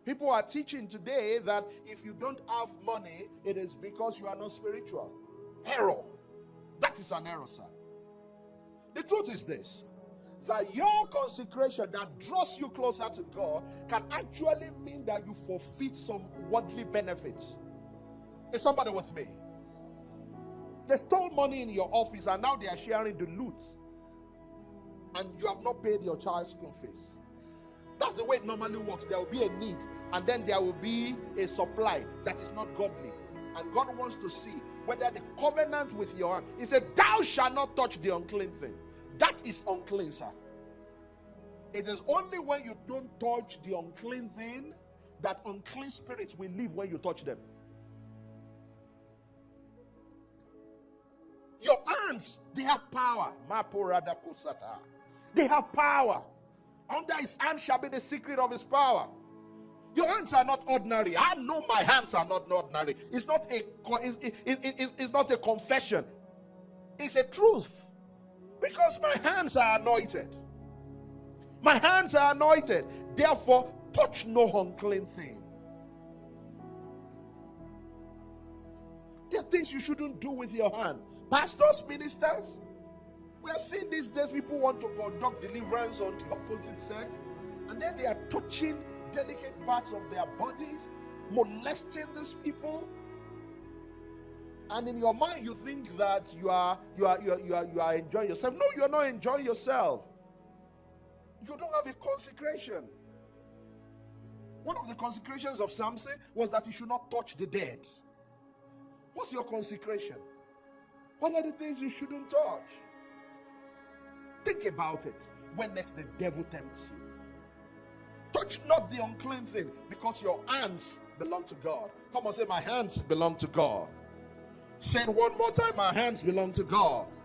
People are teaching today that if you don't have money, it is because you are not spiritual. Error. That is an error, sir. The truth is this, that your consecration that draws you closer to God can actually mean that you forfeit some worldly benefits. Is somebody with me? They stole money in your office and now they are sharing the loot. And you have not paid your child's school fees. That's the way it normally works. There will be a need and then there will be a supply that is not godly. And God wants to see whether the covenant with your hand. He said, thou shalt not touch the unclean thing. That is unclean, sir. It is only when you don't touch the unclean thing that unclean spirits will leave when you touch them. Your hands, they have power. They have power. Under his hand shall be the secret of his power. Your hands are not ordinary. I know my hands are not ordinary. It's not a confession. It's a truth. Because my hands are anointed. My hands are anointed. Therefore, touch no unclean thing. There are things you shouldn't do with your hand. Pastors, ministers, we are seeing these days people want to conduct deliverance on the opposite sex, and then they are touching delicate parts of their bodies, molesting these people. And in your mind, you think that you are enjoying yourself. No, you are not enjoying yourself. You don't have a consecration. One of the consecrations of Samson was that he should not touch the dead. What's your consecration? What are the things you shouldn't touch? Think about it when next the devil tempts you. Touch not the unclean thing, because your hands belong to God. Come on, say, my hands belong to God. Say it one more time, my hands belong to God.